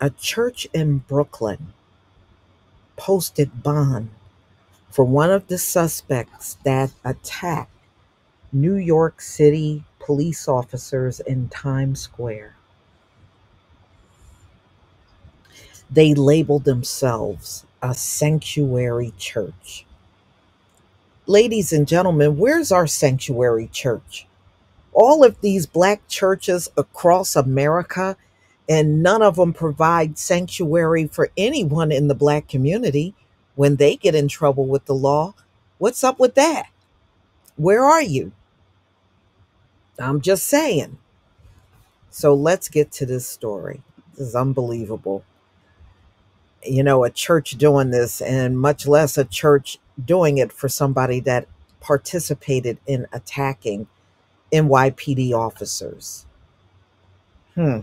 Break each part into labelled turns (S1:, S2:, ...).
S1: A church in Brooklyn posted bond for one of the suspects that attacked New York City police officers in Times Square. They labeled themselves a sanctuary church. Ladies and gentlemen, where's our sanctuary church? All of these black churches across America, and none of them provide sanctuary for anyone in the black community when they get in trouble with the law. What's up with that? Where are you? I'm just saying. So let's get to this story. This is unbelievable. A church doing this, and much less a church doing it for somebody that participated in attacking NYPD officers. Hmm.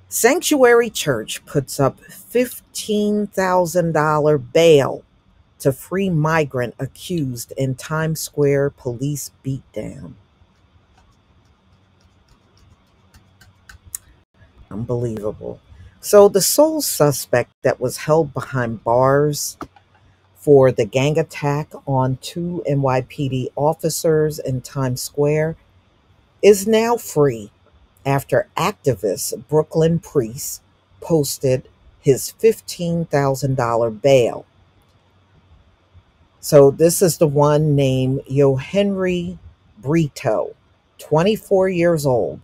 S1: Sanctuary Church puts up $15,000 bail to free migrant accused in Times Square police beatdown. Unbelievable. So, the sole suspect that was held behind bars for the gang attack on two NYPD officers in Times Square is now free after activist Brooklyn priest posted his $15,000 bail. So this is the one named Yohenry Brito, 24 years old,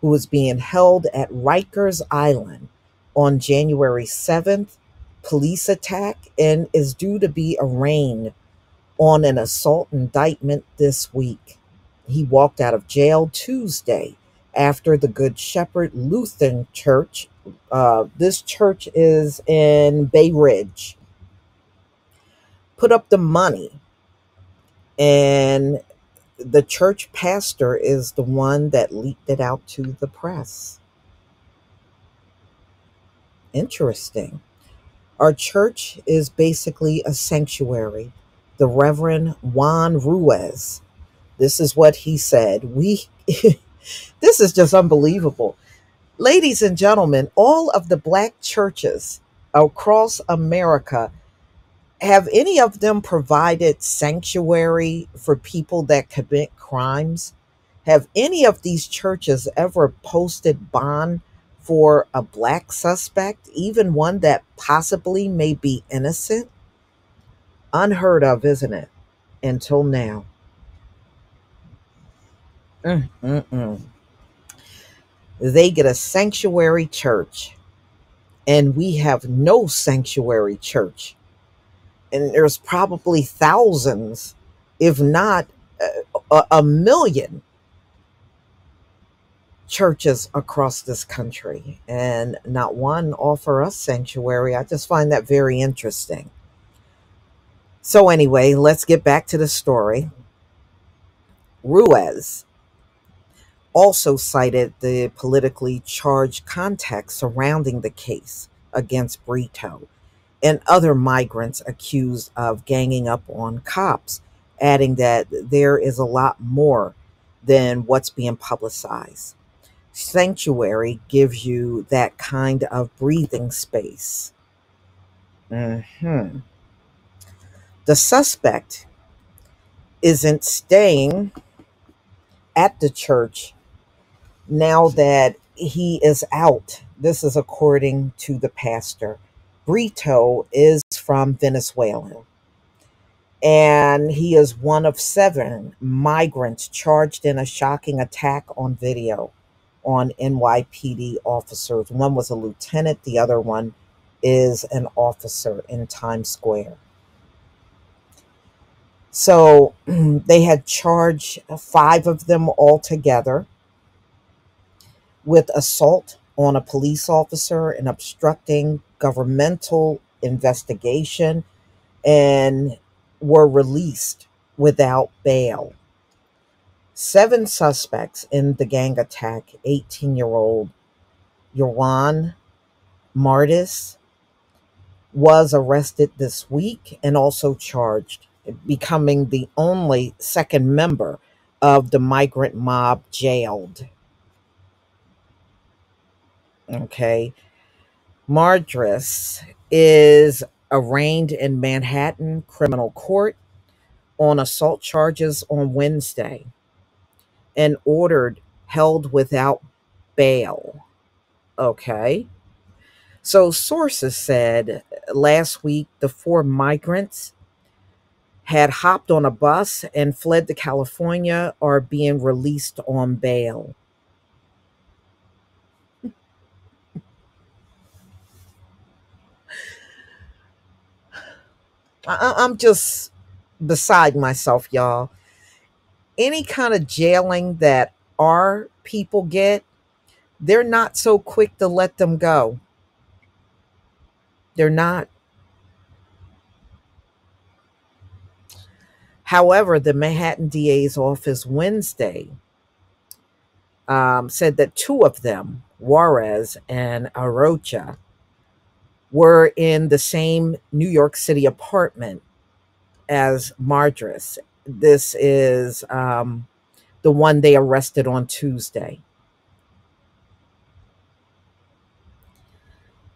S1: who was being held at Rikers Island on January 7th, police attack, and is due to be arraigned on an assault indictment this week. He walked out of jail Tuesday after the Good Shepherd Lutheran Church. This church is in Bay Ridge. Put up the money, and the church pastor is the one that leaked it out to the press. Interesting. Our church is basically a sanctuary. The Reverend Juan Ruiz, this is what he said. This is just unbelievable. Ladies and gentlemen, all of the black churches across America, have any of them provided sanctuary for people that commit crimes? Have any of these churches ever posted bond for a black suspect, even one that possibly may be innocent? Unheard of, isn't it? Until now. Mm-mm-mm. They get a sanctuary church, and we have no sanctuary church. And there's probably thousands, if not a million churches across this country, and not one offer us sanctuary. I just find that very interesting. So anyway, let's get back to the story. Ruiz also cited the politically charged context surrounding the case against Brito and other migrants accused of ganging up on cops, adding that there is a lot more than what's being publicized. Sanctuary gives you that kind of breathing space. Mhm. The suspect isn't staying at the church now that he is out. This is according to the pastor. Brito is from Venezuela, and he is one of seven migrants charged in a shocking attack on video on NYPD officers. One was a lieutenant, the other one is an officer in Times Square. So they had charged five of them altogether with assault on a police officer and obstructing governmental investigation, and were released without bail. Seven suspects in the gang attack: 18-year-old Yohan Martis was arrested this week and also charged, becoming the only second member of the migrant mob jailed. Okay. Mardress is arraigned in Manhattan criminal court on assault charges on Wednesday and ordered held without bail. Okay. So sources said last week the four migrants had hopped on a bus and fled to California are being released on bail. I'm just beside myself, y'all. Any kind of jailing that our people get, they're not so quick to let them go. They're not. However, the Manhattan DA's office Wednesday said that two of them, Juarez and Arocha, were in the same New York City apartment as Mardress. This is the one they arrested on Tuesday.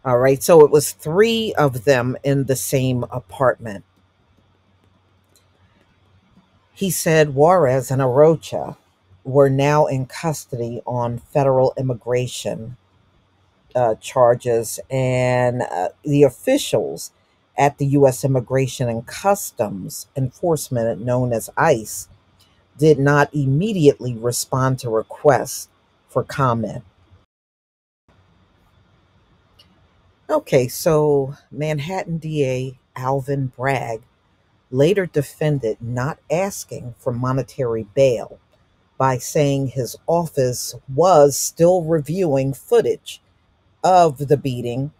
S1: All right, so it was three of them in the same apartment. He said Juarez and Arocha were now in custody on federal immigration charges, and the officials at the U.S. Immigration and Customs Enforcement, known as ICE, did not immediately respond to requests for comment. Okay, so Manhattan DA Alvin Bragg later defended not asking for monetary bail by saying his office was still reviewing footage of the beating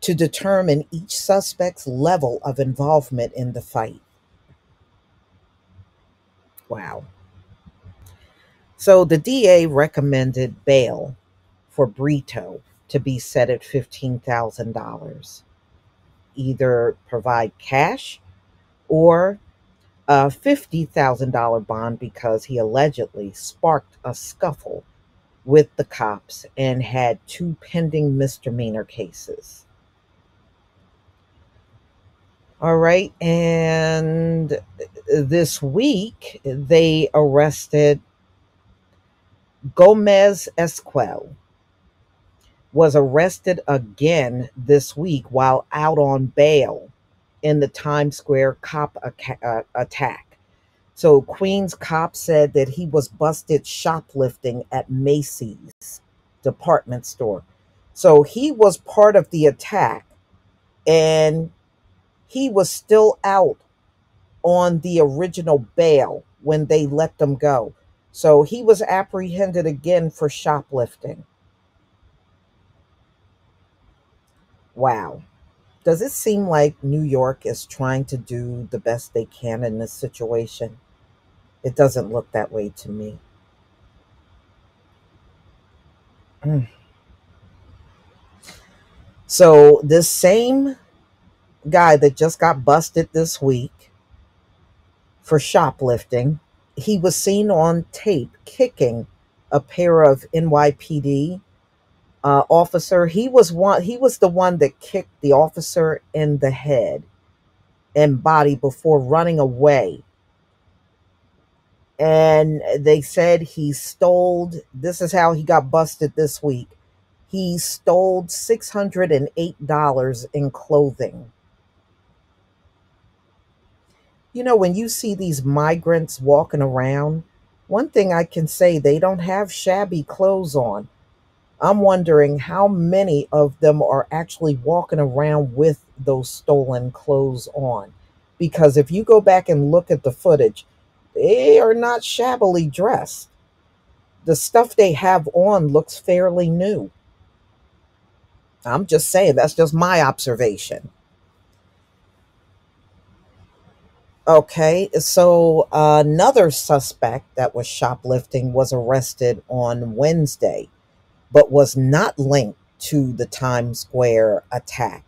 S1: to determine each suspect's level of involvement in the fight. Wow. So the DA recommended bail for Brito to be set at $15,000. Either provide cash or a $50,000 bond because he allegedly sparked a scuffle with the cops and had two pending misdemeanor cases. All right. And this week, they arrested Gomez Esquel, was arrested again this week while out on bail in the Times Square cop attack. So, Queens cop said that he was busted shoplifting at Macy's department store. So, he was part of the attack and he was still out on the original bail when they let them go. So, he was apprehended again for shoplifting. Wow. Does it seem like New York is trying to do the best they can in this situation? It doesn't look that way to me. Mm. So, this same guy that just got busted this week for shoplifting, he was seen on tape kicking a pair of NYPD officer. He was the one that kicked the officer in the head and body before running away. And they said he stole, this is how he got busted this week. He stole $608 in clothing. You know, when you see these migrants walking around, one thing I can say, they don't have shabby clothes on. I'm wondering how many of them are actually walking around with those stolen clothes on. Because if you go back and look at the footage, they are not shabbily dressed. The stuff they have on looks fairly new. I'm just saying, that's just my observation. Okay, so another suspect that was shoplifting was arrested on Wednesday, but was not linked to the Times Square attack.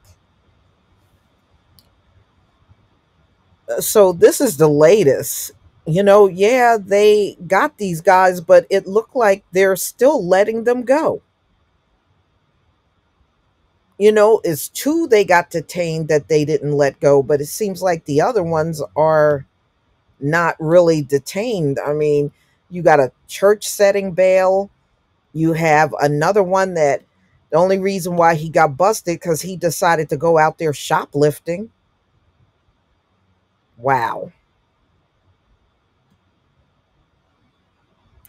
S1: So this is the latest. You know, yeah, they got these guys, but it looked like they're still letting them go. It's two they got detained that they didn't let go, but it seems like the other ones are not really detained. I mean, you got a church setting bail. You have another one that the only reason why he got busted because he decided to go out there shoplifting. Wow.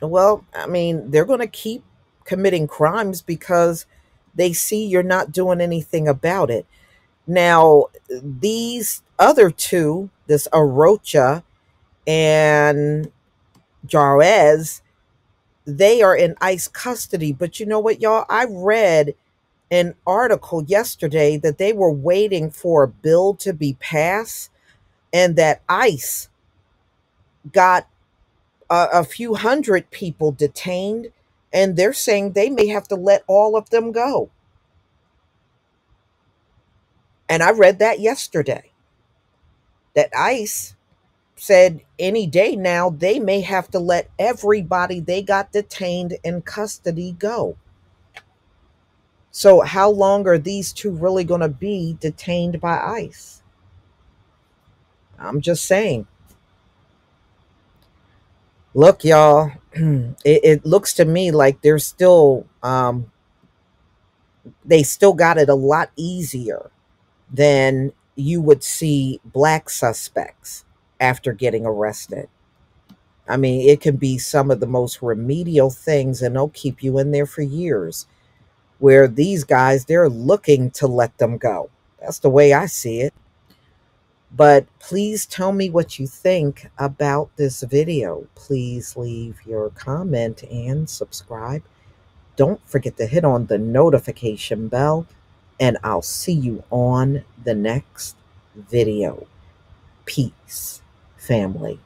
S1: Well, I mean, they're going to keep committing crimes because they see you're not doing anything about it. Now, these other two, this Arocha and Jarez, they are in ICE custody. But you know what, y'all? I read an article yesterday that they were waiting for a bill to be passed and that ICE got a few hundred people detained, and they're saying they may have to let all of them go. And I read that yesterday that ICE said any day now they may have to let everybody they got detained in custody go. So, how long are these two really going to be detained by ICE? I'm just saying. Look, y'all, it looks to me like they still got it a lot easier than you would see black suspects after getting arrested. I mean, it can be some of the most remedial things, and they'll keep you in there for years. Where these guys, they're looking to let them go. That's the way I see it. But please tell me what you think about this video. Please leave your comment and subscribe. Don't forget to hit on the notification bell, and I'll see you on the next video. Peace, family.